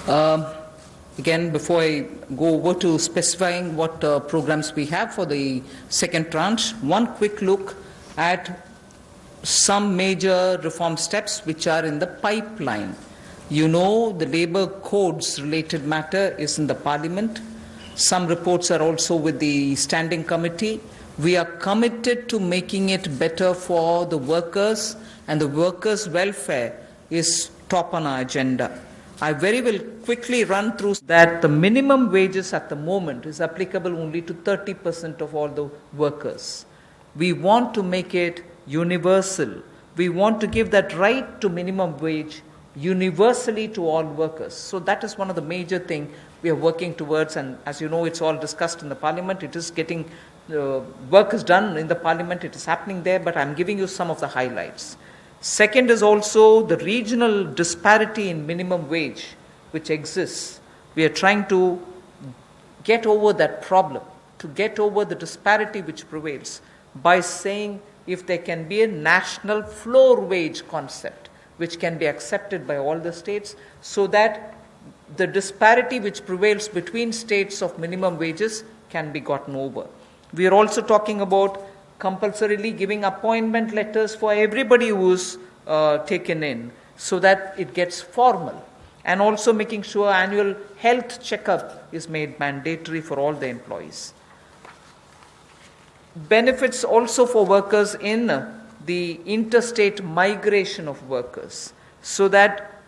Um, Again, before I go over to specifying what programs we have for the second tranche, one quick look at some major reform steps which are in the pipeline. You know, the labor codes related matter is in the Parliament. Some reports are also with the Standing Committee. We are committed to making it better for the workers, and the workers' welfare is top on our agenda. I very will quickly run through that the minimum wages at the moment is applicable only to 30% of all the workers. We want to make it universal. We want to give that right to minimum wage universally to all workers. So that is one of the major things we are working towards, and as you know, it's all discussed in the Parliament. It is getting work is done in the Parliament. It is happening there, but I'm giving you some of the highlights. Second is also the regional disparity in minimum wage which exists. We are trying to get over that problem, to get over the disparity which prevails by saying if there can be a national floor wage concept which can be accepted by all the states, so that the disparity which prevails between states of minimum wages can be gotten over. We are also talking about compulsorily giving appointment letters for everybody who is taken in, so that it gets formal, and also making sure annual health checkup is made mandatory for all the employees. Benefits also for workers in the interstate migration of workers, so that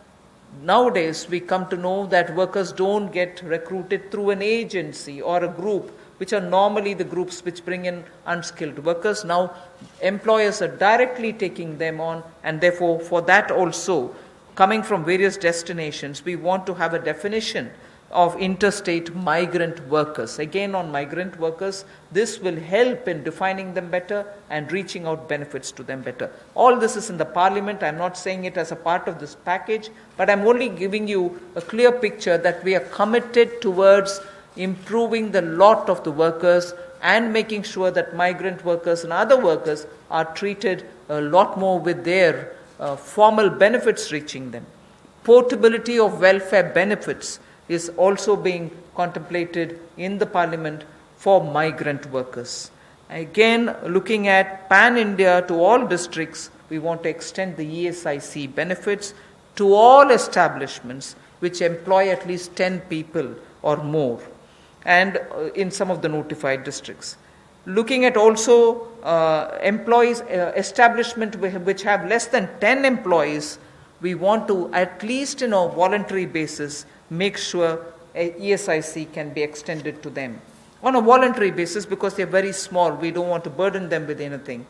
nowadays we come to know that workers don't get recruited through an agency or a group, which are normally the groups which bring in unskilled workers. Now employers are directly taking them on, and therefore for that also, coming from various destinations, we want to have a definition of interstate migrant workers. Again, on migrant workers, this will help in defining them better and reaching out benefits to them better. All this is in the Parliament. I'm not saying it as a part of this package, but I'm only giving you a clear picture that we are committed towards improving the lot of the workers and making sure that migrant workers and other workers are treated a lot more with their formal benefits reaching them. Portability of welfare benefits is also being contemplated in the Parliament for migrant workers. Again, looking at pan-India to all districts, we want to extend the ESIC benefits to all establishments which employ at least 10 people or more, and in some of the notified districts. Looking at also employees, establishment which have less than 10 employees, we want to, at least in a voluntary basis, make sure ESIC can be extended to them. On a voluntary basis, because they're very small, we don't want to burden them with anything.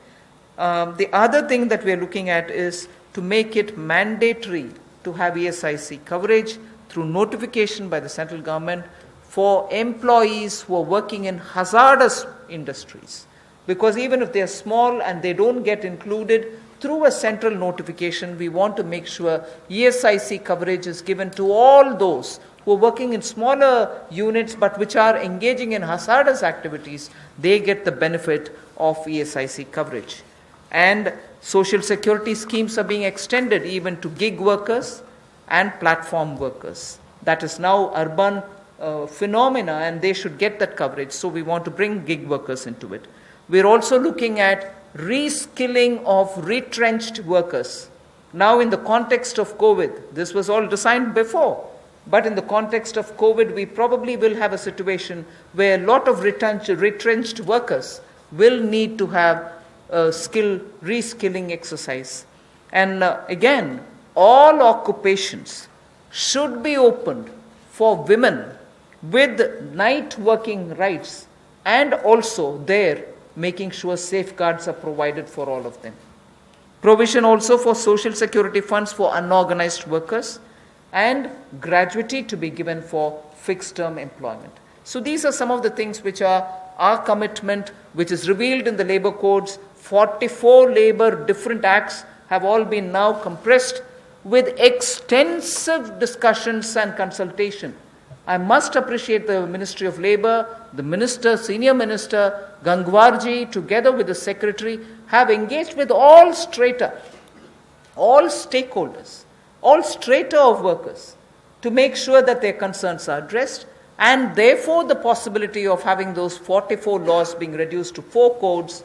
The other thing that we're looking at is to make it mandatory to have ESIC coverage through notification by the central government for employees who are working in hazardous industries. Because even if they are small and they don't get included through a central notification, we want to make sure ESIC coverage is given to all those who are working in smaller units but which are engaging in hazardous activities. They get the benefit of ESIC coverage. And social security schemes are being extended even to gig workers and platform workers. That is now urban phenomena, and they should get that coverage. So we want to bring gig workers into it. We're also looking at reskilling of retrenched workers. Now in the context of COVID, this was all designed before, but in the context of COVID, we probably will have a situation where a lot of retrenched workers will need to have a reskilling exercise. And again, all occupations should be opened for women with night working rights, and also there making sure safeguards are provided for all of them. Provision also for social security funds for unorganized workers, and gratuity to be given for fixed term employment. So these are some of the things which are our commitment, which is revealed in the labor codes. 44 labor different acts have all been now compressed with extensive discussions and consultation. I must appreciate the Ministry of Labour, the Minister, Senior Minister Gangwarji, together with the Secretary, have engaged with all strata, all stakeholders, all strata of workers, to make sure that their concerns are addressed, and therefore the possibility of having those 44 laws being reduced to 4 codes,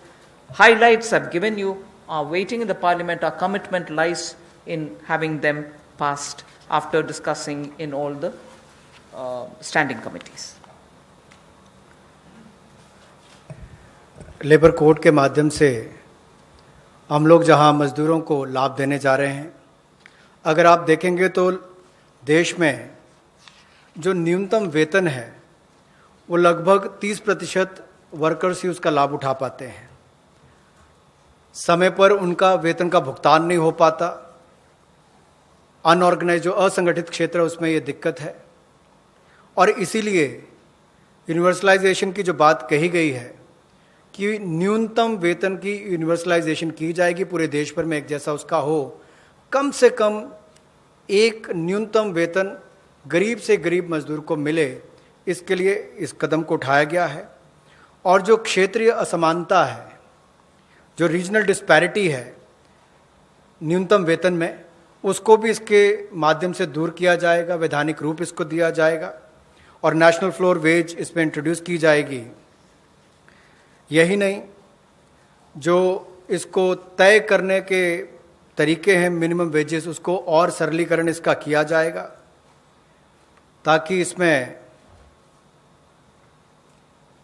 highlights I've given you, are waiting in the Parliament. Our commitment lies in having them passed after discussing in all the standing committees. Labour code के माध्यम से हम लोग जहां मजदूरों को लाभ देने जा रहे हैं, अगर आप देखेंगे तो देश में जो न्यूनतम वेतन है वो लगभग 30% वर्कर्स ही उसका लाभ उठा पाते हैं। समय पर उनका वेतन का भुगतान नहीं हो पाता। अनऑर्गेनाइज जो असंगठित क्षेत्र है उसमें ये दिक्कत है, और इसीलिए यूनिवर्सलाइजेशन की जो बात कही गई है कि न्यूनतम वेतन की यूनिवर्सलाइजेशन की जाएगी, पूरे देश भर में एक जैसा उसका हो, कम से कम एक न्यूनतम वेतन गरीब से गरीब मजदूर को मिले, इसके लिए इस कदम को उठाया गया है। और जो क्षेत्रीय असमानता है, जो रीजनल डिस्पैरिटी है न्यूनतम वेतन में, उसको भी इसके माध्यम से दूर किया जाएगा, वैधानिक रूप इसको दिया जाएगा और नेशनल फ्लोर वेज इसमें इंट्रोड्यूस की जाएगी। यही नहीं, जो इसको तय करने के तरीके हैं मिनिमम वेजेस, उसको और सरलीकरण इसका किया जाएगा ताकि इसमें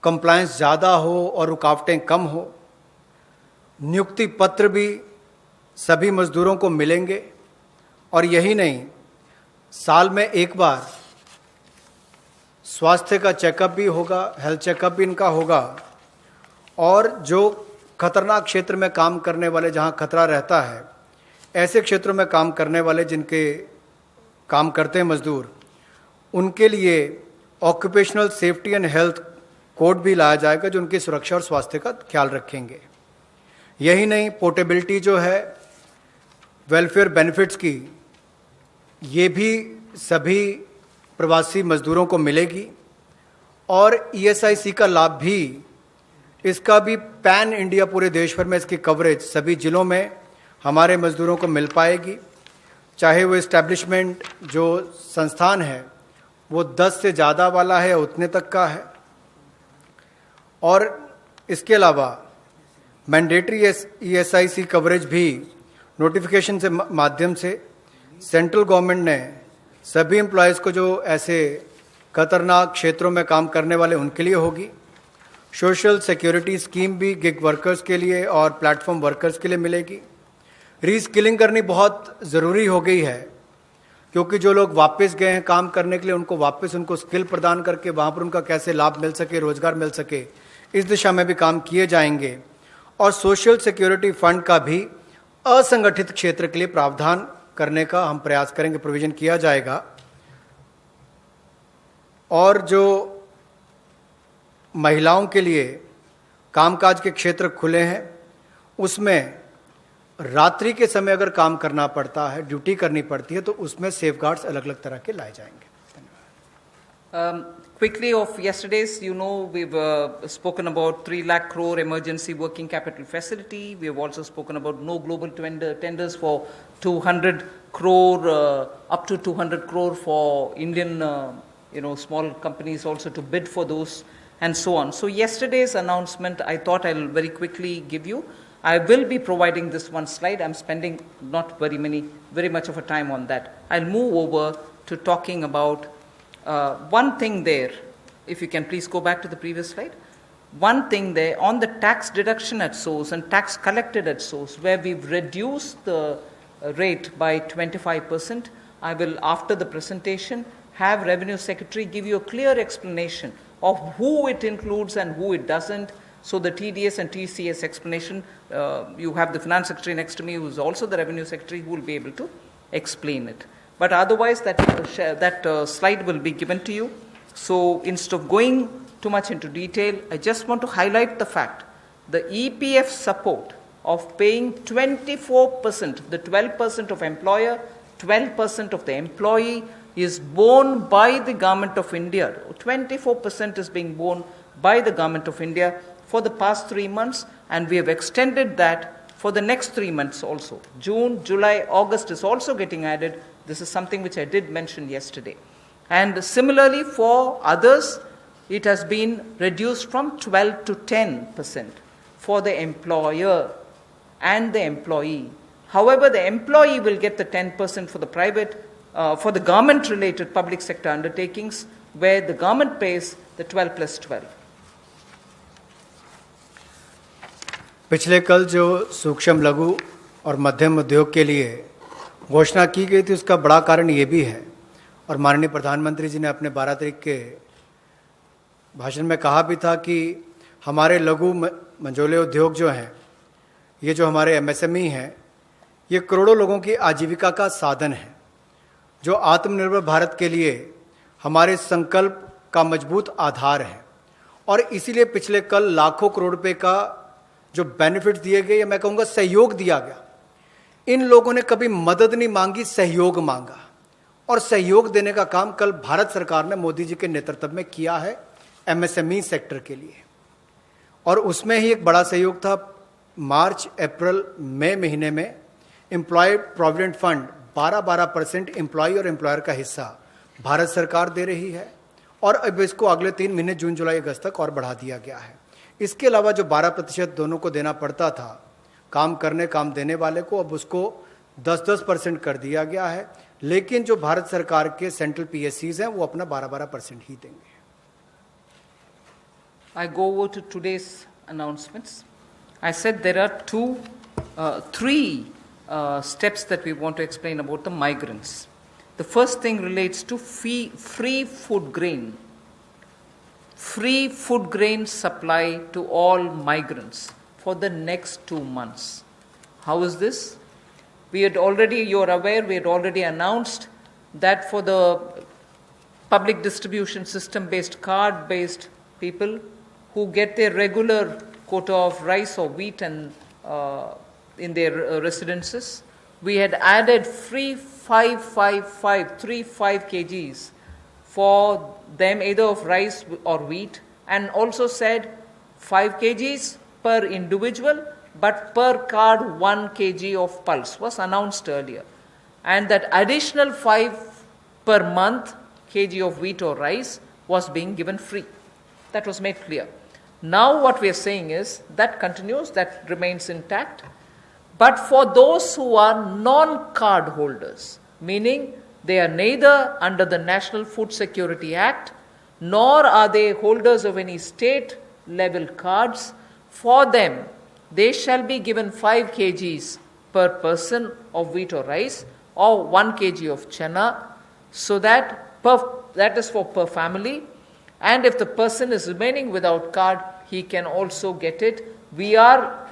कंप्लायंस ज़्यादा हो और रुकावटें कम हो। नियुक्ति पत्र भी सभी मजदूरों को मिलेंगे, और यही नहीं, साल में एक बार स्वास्थ्य का चेकअप भी होगा, हेल्थ चेकअप भी इनका होगा। और जो खतरनाक क्षेत्र में काम करने वाले, जहां खतरा रहता है, ऐसे क्षेत्रों में काम करने वाले जिनके काम करते हैं मजदूर, उनके लिए occupational safety and health code भी लाया जाएगा जो उनकी सुरक्षा और स्वास्थ्य का ख्याल रखेंगे। यही नहीं, पोर्टेबिलिटी जो है वेलफेयर बेनिफिट्स की, ये भी सभी प्रवासी मजदूरों को मिलेगी। और ईएसआईसी का लाभ भी, इसका भी पैन इंडिया पूरे देश भर में इसकी कवरेज सभी जिलों में हमारे मजदूरों को मिल पाएगी। चाहे वो इस्टेब्लिशमेंट जो संस्थान है वो 10 से ज़्यादा वाला है, उतने तक का है। और इसके अलावा मैंडेटरी ईएसआईसी कवरेज भी नोटिफिकेशन से माध्यम से सेंट्रल गवर्नमेंट ने सभी एम्प्लॉयज़ को, जो ऐसे खतरनाक क्षेत्रों में काम करने वाले, उनके लिए होगी। सोशल सिक्योरिटी स्कीम भी गिग वर्कर्स के लिए और प्लेटफॉर्म वर्कर्स के लिए मिलेगी। रीस्किलिंग करनी बहुत ज़रूरी हो गई है, क्योंकि जो लोग वापस गए हैं काम करने के लिए, उनको वापस उनको स्किल प्रदान करके वहाँ पर उनका कैसे लाभ मिल सके, रोजगार मिल सके, इस दिशा में भी काम किए जाएंगे। और सोशल सिक्योरिटी फंड का भी असंगठित क्षेत्र के लिए प्रावधान करने का हम प्रयास करेंगे, प्रोविजन किया जाएगा। और जो महिलाओं के लिए कामकाज के क्षेत्र खुले हैं, उसमें रात्रि के समय अगर काम करना पड़ता है, ड्यूटी करनी पड़ती है, तो उसमें सेफगार्ड्स अलग अलग तरह के लाए जाएंगे। Quickly of yesterday's, you know, we've spoken about 3 lakh crore emergency working capital facility. We have also spoken about no global tenders for 200 crore, up to 200 crore for Indian, small companies also to bid for those, and so on. So yesterday's announcement, I thought I'll very quickly give you. I will be providing this one slide. I'm spending not very much of a time on that. I'll move over to talking about one thing there. If you can please go back to the previous slide. One thing there on the tax deduction at source and tax collected at source, where we've reduced the rate by 25%. I will, after the presentation, have Revenue Secretary give you a clear explanation of who it includes and who it doesn't. So the TDS and TCS explanation, you have the Finance Secretary next to me, who is also the Revenue Secretary, who will be able to explain it. But otherwise, that slide will be given to you. So instead of going too much into detail, I just want to highlight the fact the EPF support of paying 24%, the 12% of employer, 12% of the employee, is borne by the Government of India. 24% is being borne by the Government of India for the past 3 months, and we have extended that for the next 3 months also. June, July, August is also getting added. This is something which I did mention yesterday. And similarly for others, it has been reduced from 12 to 10% for the employer and the employee. However, the employee will get the 10% for the for the government-related public sector undertakings, where the government pays the 12 plus 12. पिछले कल जो सूक्ष्म लघु और मध्यम उद्योग के लिए घोषणा की गई थी, उसका बड़ा कारण ये भी है, और माननीय प्रधानमंत्री जी ने अपने 12 तारीख के भाषण में कहा भी था कि हमारे लघु मंझोले उद्योग जो हैं, ये जो हमारे एमएसएमई हैं, ये करोड़ों लोगों की आजीविका का साधन है, जो आत्मनिर्भर भारत के लिए हमारे संकल्प का मजबूत आधार है। और इसीलिए पिछले कल लाखों करोड़ रुपए का जो बेनिफिट दिए गए, या मैं कहूँगा सहयोग दिया गया। इन लोगों ने कभी मदद नहीं मांगी, सहयोग मांगा, और सहयोग देने का काम कल भारत सरकार ने मोदी जी के नेतृत्व में किया है एमएसएमई सेक्टर के लिए। और उसमें ही एक बड़ा सहयोग था, मार्च, अप्रैल, मई महीने में एम्प्लॉय प्रोविडेंट फंड 12% एम्प्लॉय और एम्प्लॉयर का हिस्सा भारत सरकार दे रही है, और अब इसको अगले 3 महीने जून, जुलाई, अगस्त तक और बढ़ा दिया गया है। इसके अलावा जो 12% दोनों को देना पड़ता था काम देने वाले को, अब उसको 10% कर दिया गया है। लेकिन जो भारत सरकार के सेंट्रल पीएससीज हैं, वो अपना 12% ही देंगे। I go over to today's announcements. I said there are three steps that we want to explain about the migrants. The first thing relates to free food grain. Free food grain supply to all migrants for the next 2 months. How is this? You are aware, we had already announced that for the public distribution system-based, card-based people who get their regular quota of rice or wheat and in their residences, we had added free 5 kgs for them, either of rice or wheat, and also said 5 kgs per individual, but per card 1 kg of pulse was announced earlier. And that additional 5 per month kg of wheat or rice was being given free. That was made clear. Now what we are saying is that continues, that remains intact. But for those who are non-card holders, meaning they are neither under the National Food Security Act, nor are they holders of any state-level cards, for them, they shall be given 5 kgs per person of wheat or rice, or 1 kg of chana, so that is for per family. And if the person is remaining without card, he can also get it. We are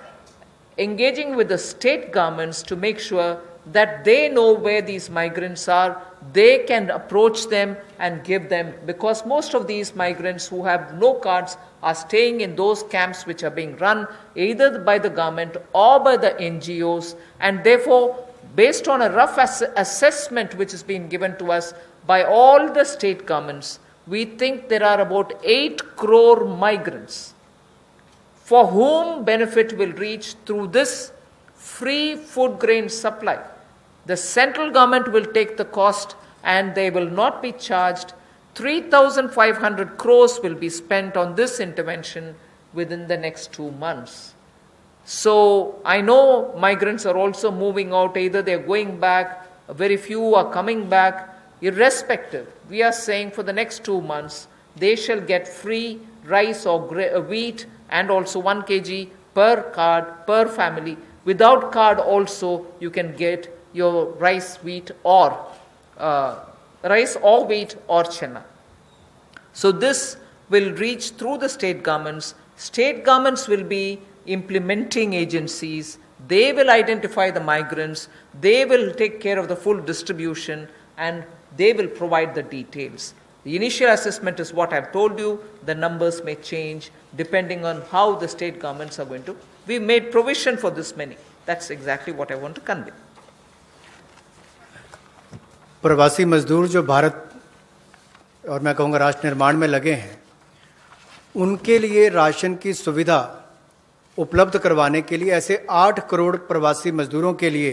engaging with the state governments to make sure that they know where these migrants are, they can approach them and give them, because most of these migrants who have no cards are staying in those camps which are being run either by the government or by the NGOs, and therefore, based on a rough assessment which has been given to us by all the state governments, we think there are about 8 crore migrants for whom benefit will reach through this free food grain supply. The central government will take the cost and they will not be charged. 3,500 crores will be spent on this intervention within the next 2 months. So I know migrants are also moving out, either they're going back, very few are coming back. Irrespective, we are saying for the next 2 months, they shall get free rice or wheat and also 1 kg per card, per family. Without card also, you can get your rice, wheat or wheat or chana. So this will reach through the state governments. State governments will be implementing agencies. They will identify the migrants. They will take care of the full distribution and they will provide the details. The initial assessment is what I've told you. The numbers may change depending on how the state governments are going to. We made provision for this many. That's exactly what I want to convey. प्रवासी मजदूर जो भारत और मैं कहूँगा राष्ट्र निर्माण में लगे हैं, उनके लिए राशन की सुविधा उपलब्ध करवाने के लिए ऐसे 8 करोड़ प्रवासी मजदूरों के लिए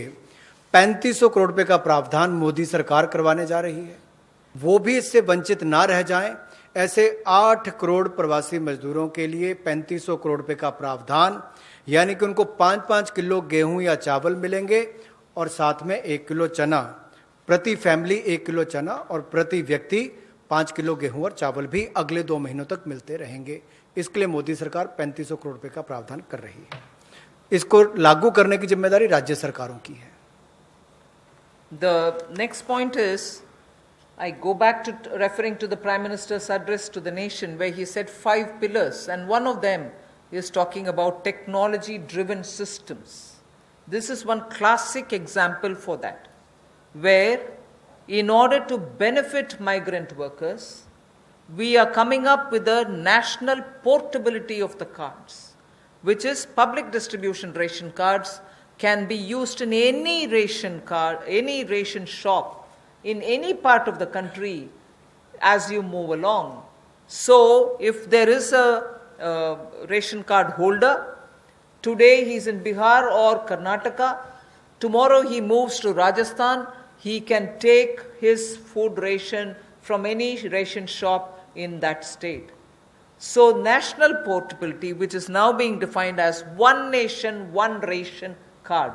3500 करोड़ रुपए का प्रावधान मोदी सरकार करवाने जा रही है। वो भी इससे वंचित ना रह जाएं, ऐसे 8 करोड़ प्रवासी मजदूरों के लिए 3500 करोड़ रुपए का प्रावधान, यानी कि उनको 5-5 किलो गेहूं या चावल मिलेंगे और साथ में 1 किलो चना, प्रति फैमिली 1 किलो चना और प्रति व्यक्ति 5 किलो गेहूं और चावल भी अगले 2 महीनों तक मिलते रहेंगे। इसके लिए मोदी सरकार 3500 करोड़ रुपए का प्रावधान कर रही है। इसको लागू करने की जिम्मेदारी राज्य सरकारों की है। The next point is, I go back to referring to the Prime Minister's address to the nation, where he said 5 pillars, and one of them is talking about technology-driven systems. This is one classic example for that, where in order to benefit migrant workers, we are coming up with a national portability of the cards, which is public distribution ration cards can be used in any ration card, any ration shop in any part of the country as you move along. So if there is a ration card holder, today he is in Bihar or Karnataka, tomorrow he moves to Rajasthan, he can take his food ration from any ration shop in that state. So national portability, which is now being defined as one nation, one ration card.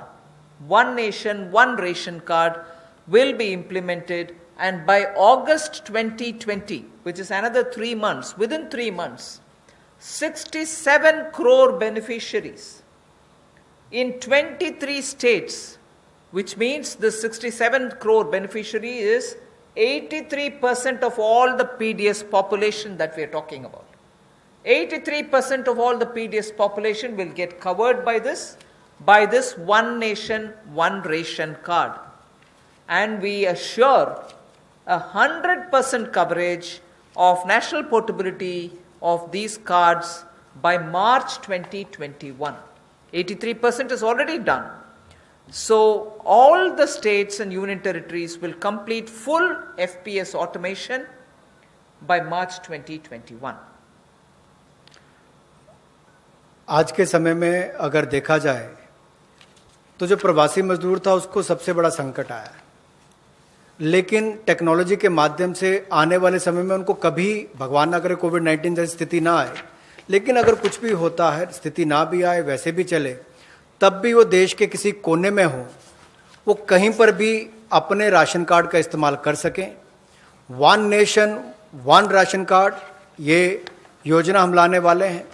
One nation, one ration card will be implemented, and by August 2020, which is another 3 months, within 3 months, 67 crore beneficiaries in 23 states, which means the 67 crore beneficiary is 83% of all the PDS population that we are talking about. 83% of all the PDS population will get covered by this one nation, one ration card. And we assure 100% coverage of national portability of these cards by March 2021. 83% is already done. So all the states and union territories will complete full FPS automation by March 2021. आज के समय में अगर देखा जाए तो जो प्रवासी मजदूर था उसको सबसे बड़ा संकट आया, लेकिन टेक्नोलॉजी के माध्यम से आने वाले समय में उनको कभी, भगवान ना करे, कोविड-19 जैसी स्थिति ना आए, लेकिन अगर कुछ भी होता है, स्थिति ना भी आए, वैसे भी चले, तब भी वो देश के किसी कोने में हो, वो कहीं पर भी अपने राशन कार्ड का इस्तेमाल कर सकें। One nation one ration card, ये योजना हम लाने वाले हैं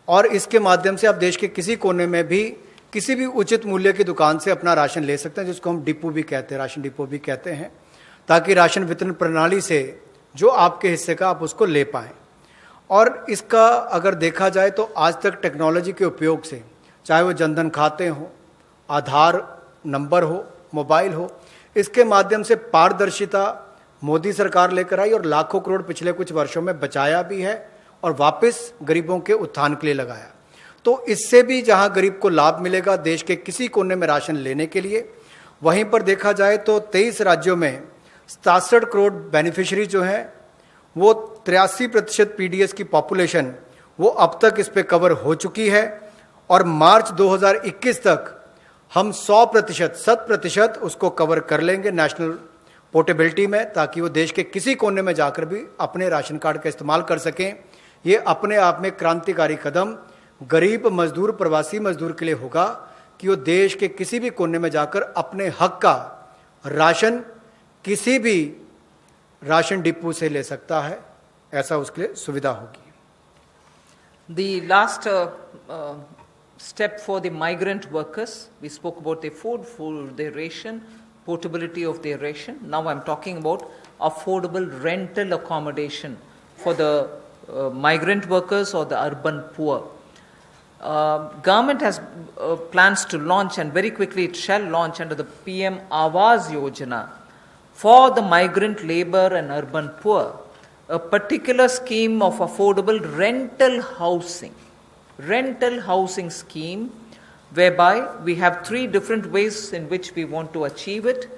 और इसके माध्यम से आप देश के किसी कोने में भी किसी भी उचित मूल्य की दुकान से अपना राशन ले सकते हैं, जिसको हम डिपो भी कहते हैं, राशन डिपो भी कहते हैं, ताकि राशन वितरण प्रणाली से जो आपके हिस्से का आप उसको ले पाएँ। और इसका अगर देखा जाए तो आज तक टेक्नोलॉजी के उपयोग से, चाहे वो जनधन खाते हो, आधार नंबर हो, मोबाइल हो, इसके माध्यम से पारदर्शिता मोदी सरकार लेकर आई और लाखों करोड़ पिछले कुछ वर्षों में बचाया भी है और वापस गरीबों के उत्थान के लिए लगाया। तो इससे भी जहां गरीब को लाभ मिलेगा देश के किसी कोने में राशन लेने के लिए, वहीं पर देखा जाए तो 23 राज्यों में 67 करोड़ बेनिफिशरी जो हैं, वो 83% पीडीएस की पॉपुलेशन वो अब तक इस पे कवर हो चुकी है और मार्च 2021 तक हम 100% उसको कवर कर लेंगे नेशनल पोर्टेबिलिटी में, ताकि वो देश के किसी कोने में जाकर भी अपने राशन कार्ड का इस्तेमाल कर सकें। ये अपने आप में क्रांतिकारी कदम गरीब मजदूर, प्रवासी मजदूर के लिए होगा कि वो देश के किसी भी कोने में जाकर अपने हक का राशन किसी भी राशन डिपो से ले सकता है, ऐसा उसके लिए सुविधा होगी। The last step for the migrant workers, we spoke about their food, their ration, portability of their ration. Now I'm talking about affordable rental accommodation for the migrant workers or the urban poor. Government has plans to launch, and very quickly it shall launch under the PM Awas Yojana for the migrant labor and urban poor, a particular scheme of affordable rental housing scheme, whereby we have 3 different ways in which we want to achieve it.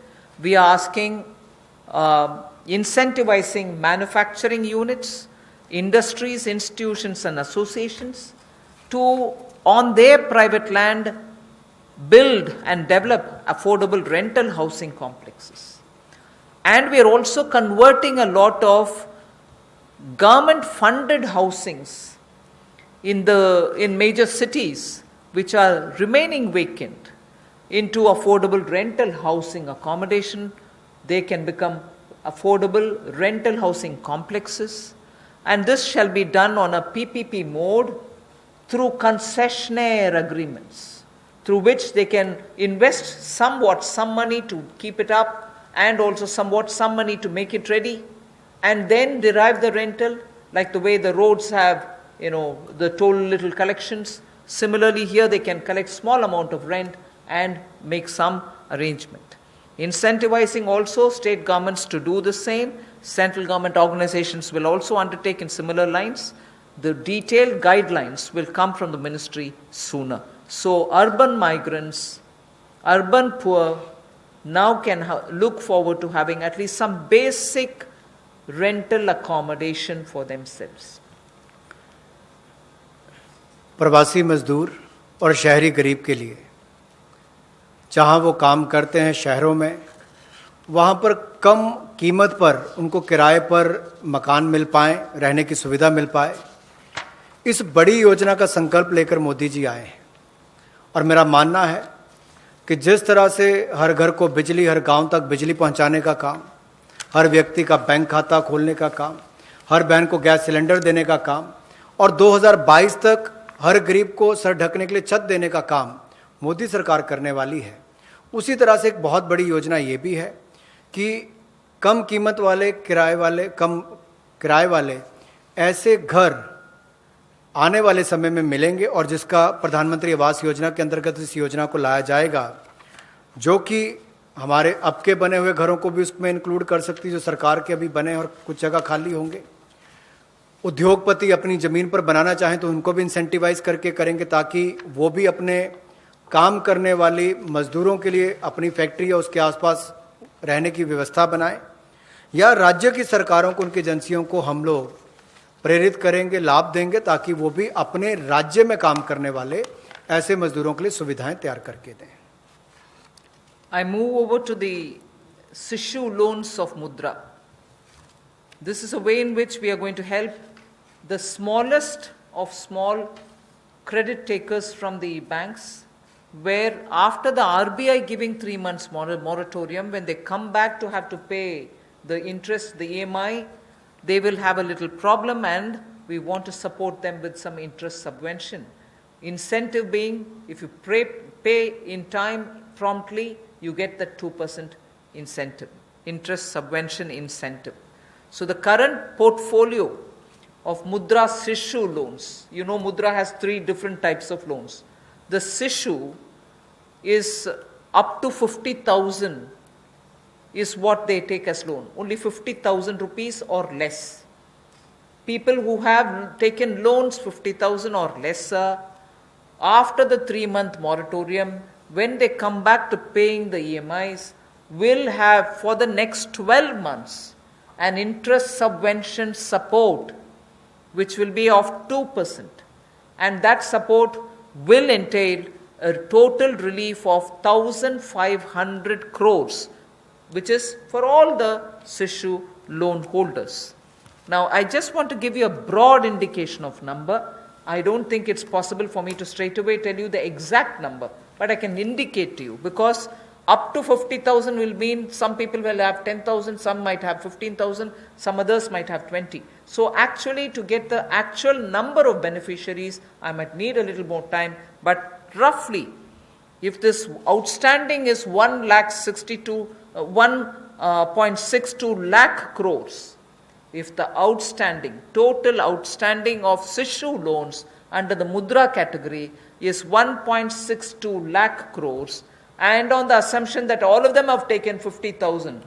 We are asking incentivizing manufacturing units, industries, institutions and associations to on their private land build and develop affordable rental housing complexes. And we are also converting a lot of government funded housings in major cities which are remaining vacant into affordable rental housing accommodation. They can become affordable rental housing complexes, and this shall be done on a PPP mode through concessionaire agreements, through which they can invest somewhat some money to keep it up and also somewhat some money to make it ready, and then derive the rental, like the way the roads have, the toll little collections. Similarly, here they can collect small amount of rent and make some arrangement. Incentivizing also state governments to do the same. Central government organizations will also undertake in similar lines. The detailed guidelines will come from the ministry sooner. So urban migrants, urban poor now can look forward to having at least some basic rental accommodation for themselves. प्रवासी मजदूर और शहरी गरीब के लिए जहाँ वो काम करते हैं शहरों में, वहाँ पर कम कीमत पर उनको किराए पर मकान मिल पाए, रहने की सुविधा मिल पाए, इस बड़ी योजना का संकल्प लेकर मोदी जी आए हैं। और मेरा मानना है कि जिस तरह से हर घर को बिजली, हर गांव तक बिजली पहुंचाने का काम, हर व्यक्ति का बैंक खाता खोलने का काम, हर बहन को गैस सिलेंडर देने का काम और 2022 तक हर गरीब को सर ढकने के लिए छत देने का काम मोदी सरकार करने वाली है, उसी तरह से एक बहुत बड़ी योजना ये भी है कि कम कीमत वाले कम किराए वाले ऐसे घर आने वाले समय में मिलेंगे और जिसका प्रधानमंत्री आवास योजना के अंतर्गत इस योजना को लाया जाएगा, जो कि हमारे अब के बने हुए घरों को भी उसमें इंक्लूड कर सकती है, जो सरकार के अभी बने और कुछ जगह खाली होंगे। उद्योगपति अपनी ज़मीन पर बनाना चाहें तो उनको भी इंसेंटिवाइज करके करेंगे ताकि वो भी अपने काम करने वाली मजदूरों के लिए अपनी फैक्ट्री या उसके आसपास रहने की व्यवस्था बनाएं, या राज्य की सरकारों को, उनकी एजेंसियों को हम लोग प्रेरित करेंगे, लाभ देंगे ताकि वो भी अपने राज्य में काम करने वाले ऐसे मजदूरों के लिए सुविधाएं तैयार करके दें। I move over to the Sishu loans of Mudra. This is a way in which we are going to help the smallest of small credit takers from the banks, where after the RBI giving 3 months moratorium, when they come back to have to pay the interest, the EMI, they will have a little problem, and we want to support them with some interest subvention. Incentive being, if you pay in time promptly, you get the 2% incentive, interest subvention incentive. So the current portfolio of Mudra Sishu loans, Mudra has 3 different types of loans. The Sishu is up to 50,000 is what they take as loan, only 50,000 rupees or less. People who have taken loans 50,000 or lesser, after the 3-month moratorium, when they come back to paying the EMIs, will have for the next 12 months an interest subvention support which will be of 2%, and that support will entail a total relief of 1,500 crores, which is for all the Sishu loan holders. Now, I just want to give you a broad indication of number. I don't think it's possible for me to straight away tell you the exact number, but I can indicate to you, because up to 50,000 will mean some people will have 10,000, some might have 15,000, some others might have 20. So actually, to get the actual number of beneficiaries, I might need a little more time, but roughly, if this outstanding is 1.62 lakh crores, if the total outstanding of Sishu loans under the Mudra category is 1.62 lakh crores, and on the assumption that all of them have taken 50,000,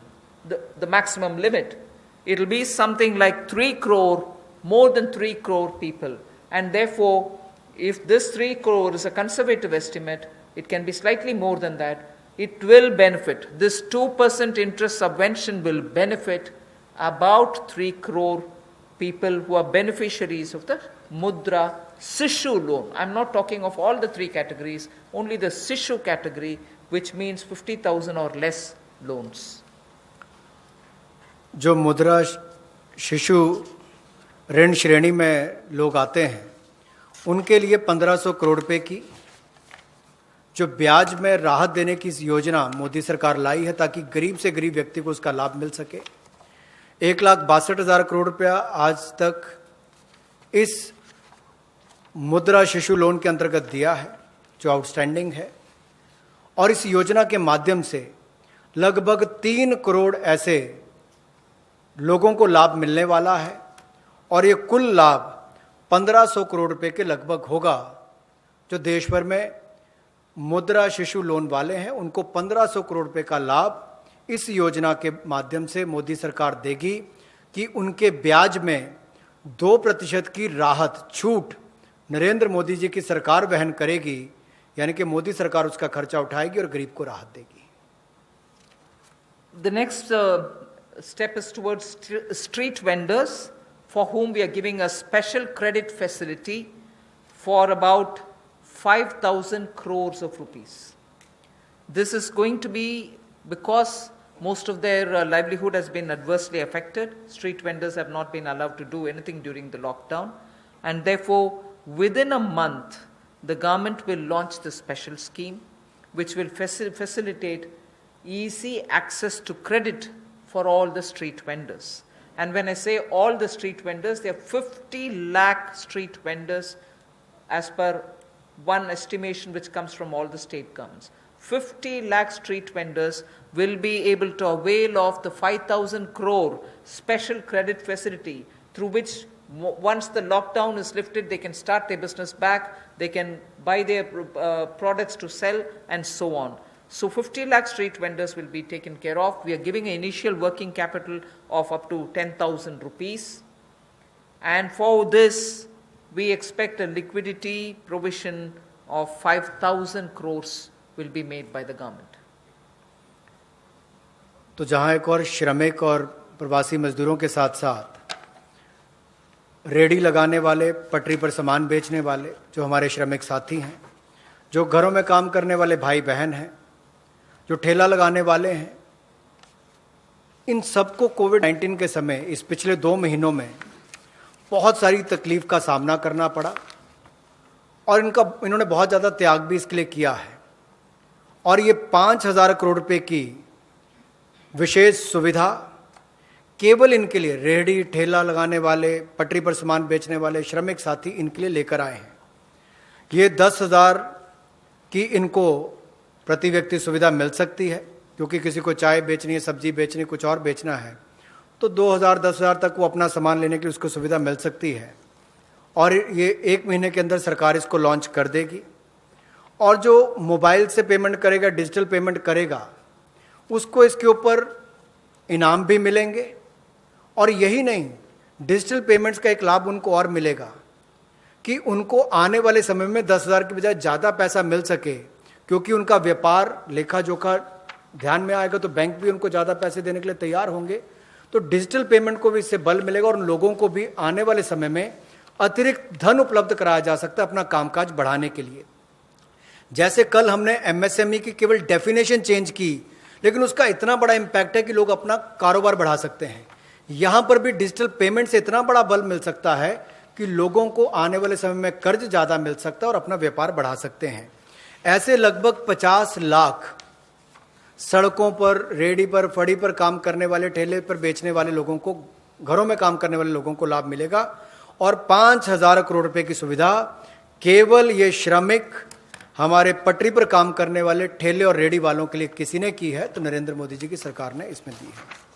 the maximum limit, it will be something like 3 crore, more than 3 crore people. And therefore, if this 3 crore is a conservative estimate, it can be slightly more than that. It will benefit. This 2% interest subvention will benefit about 3 crore people who are beneficiaries of the Mudra Sishu loan. I'm not talking of all the three categories, only the Sishu category, which means 50,000 or less loans. जो मुद्रा शिशु ऋण श्रेणी में लोग आते हैं उनके लिए 1500 करोड़ रुपए की जो ब्याज में राहत देने की योजना मोदी सरकार लाई है ताकि गरीब से गरीब व्यक्ति को उसका लाभ मिल सके। 1,62,000 करोड़ रुपया आज तक इस मुद्रा शिशु लोन के अंतर्गत दिया है जो आउटस्टैंडिंग है, और इस योजना के माध्यम से लगभग 3 करोड़ ऐसे लोगों को लाभ मिलने वाला है, और ये कुल लाभ 1500 करोड़ रुपए के लगभग होगा। जो देश भर में मुद्रा शिशु लोन वाले हैं उनको 1500 करोड़ रुपए का लाभ इस योजना के माध्यम से मोदी सरकार देगी कि उनके ब्याज में 2% की राहत छूट नरेंद्र मोदी जी की सरकार वहन करेगी, यानी कि मोदी सरकार उसका खर्चा उठाएगी और गरीब को राहत देगी। The next step is towards street vendors, for whom we are giving a special credit facility for about 5,000 crores of rupees. This is going to be because most of their livelihood has been adversely affected. Street vendors have not been allowed to do anything during the lockdown, and therefore within a month the government will launch this special scheme which will facilitate easy access to credit for all the street vendors. And when I say all the street vendors, there are 50 lakh street vendors as per one estimation which comes from all the state governments. 50 lakh street vendors will be able to avail of the 5,000 crore special credit facility, through which once the lockdown is lifted, they can start their business back, they can buy their products to sell, and so on. So 50 lakh street vendors will be taken care of. We are giving an initial working capital of up to 10,000 rupees. And for this, we expect a liquidity provision of 5,000 crores will be made by the government. तो जहां एक और श्रमिक और प्रवासी मजदूरों के साथ साथ रेडी लगाने वाले, पटरी पर सामान बेचने वाले जो हमारे श्रमिक साथी हैं, जो घरों में काम करने वाले भाई बहन हैं, जो ठेला लगाने वाले हैं, इन सबको कोविड-19 के समय इस पिछले 2 महीनों में बहुत सारी तकलीफ का सामना करना पड़ा, और इन्होंने बहुत ज़्यादा त्याग भी इसके लिए किया है। और ये 5,000 करोड़ रुपए की विशेष सुविधा केवल इनके लिए, रेहड़ी ठेला लगाने वाले, पटरी पर सामान बेचने वाले श्रमिक साथी, इनके लिए लेकर आए हैं। ये 10,000 की इनको प्रति व्यक्ति सुविधा मिल सकती है, क्योंकि किसी को चाय बेचनी है, सब्जी बेचनी, कुछ और बेचना है, तो 2,000 10,000 तक वो अपना सामान लेने के लिए उसको सुविधा मिल सकती है। और ये 1 महीने के अंदर सरकार इसको लॉन्च कर देगी। और जो मोबाइल से पेमेंट करेगा, डिजिटल पेमेंट करेगा, उसको इसके ऊपर इनाम भी मिलेंगे। और यही नहीं, डिजिटल पेमेंट्स का एक लाभ उनको और मिलेगा कि उनको आने वाले समय में 10,000 की बजाय ज़्यादा पैसा मिल सके, क्योंकि उनका व्यापार लेखा जोखा ध्यान में आएगा तो बैंक भी उनको ज़्यादा पैसे देने के लिए तैयार होंगे। तो डिजिटल पेमेंट को भी इससे बल मिलेगा, और उन लोगों को भी आने वाले समय में अतिरिक्त धन उपलब्ध कराया जा सकता है अपना कामकाज बढ़ाने के लिए। जैसे कल हमने एमएसएमई की केवल डेफिनेशन चेंज की, लेकिन उसका इतना बड़ा इम्पैक्ट है कि लोग अपना कारोबार बढ़ा सकते हैं। यहाँ पर भी डिजिटल पेमेंट से इतना बड़ा बल मिल सकता है कि लोगों को आने वाले समय में कर्ज ज़्यादा मिल सकता है और अपना व्यापार बढ़ा सकते हैं। ऐसे लगभग 50 लाख सड़कों पर, रेडी पर, फड़ी पर काम करने वाले, ठेले पर बेचने वाले लोगों को, घरों में काम करने वाले लोगों को लाभ मिलेगा। और 5,000 करोड़ रुपए की सुविधा केवल ये श्रमिक, हमारे पटरी पर काम करने वाले ठेले और रेडी वालों के लिए किसी ने की है, तो नरेंद्र मोदी जी की सरकार ने इसमें दी है।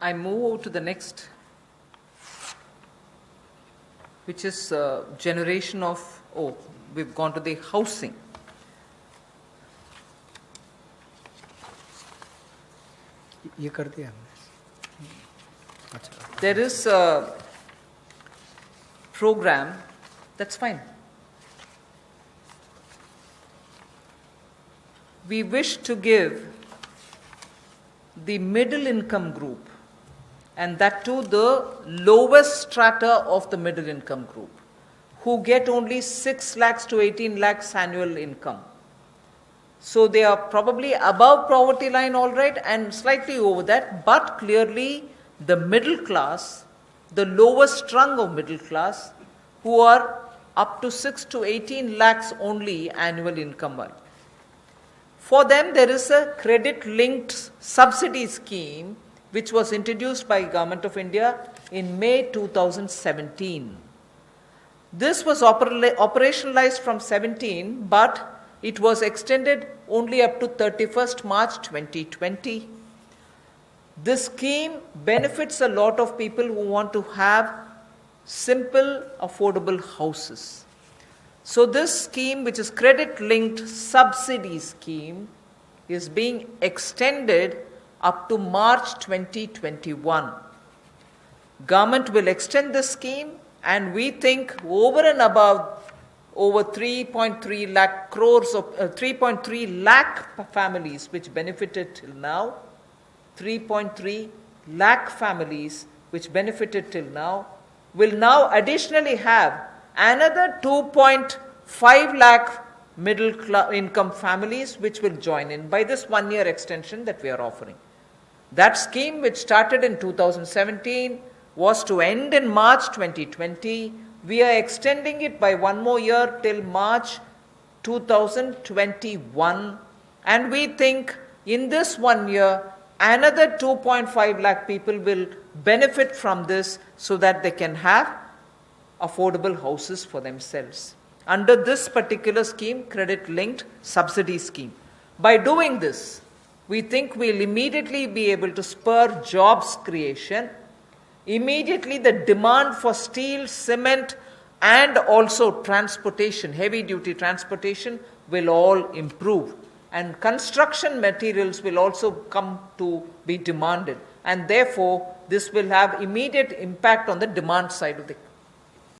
I move to the next, which is generation of, we've gone to the housing. ये कर दिया हमने। अच्छा, there is a program, that's fine. We wish to give the middle income group and that too the lowest strata of the middle income group, who get only 6 lakhs to 18 lakhs annual income. So they are probably above poverty line, all right, and slightly over that, but clearly the middle class, the lowest rung of middle class, who are up to 6 to 18 lakhs only annual income. For them, there is a credit-linked subsidy scheme which was introduced by Government of India in May 2017. This was operationalized from 17, but it was extended only up to 31st March 2020. This scheme benefits a lot of people who want to have simple, affordable houses. So this scheme, which is credit-linked subsidy scheme, is being extended up to March 2021. Government will extend this scheme, and we think over and above over 3.3 lakh crores of 3.3 lakh families which benefited till now, 3.3 lakh families which benefited till now, will now additionally have another 2.5 lakh middle income families which will join in by this 1 year extension that we are offering. That scheme, which started in 2017, was to end in March 2020. We are extending it by 1 more year till March 2021, and we think in this 1 year another 2.5 lakh people will benefit from this so that they can have affordable houses for themselves under this particular scheme, credit-linked subsidy scheme. By doing this, we think we'll immediately be able to spur jobs creation. Immediately the demand for steel, cement, and also transportation, heavy-duty transportation, will all improve. And construction materials will also come to be demanded. And therefore, this will have immediate impact on the demand side of the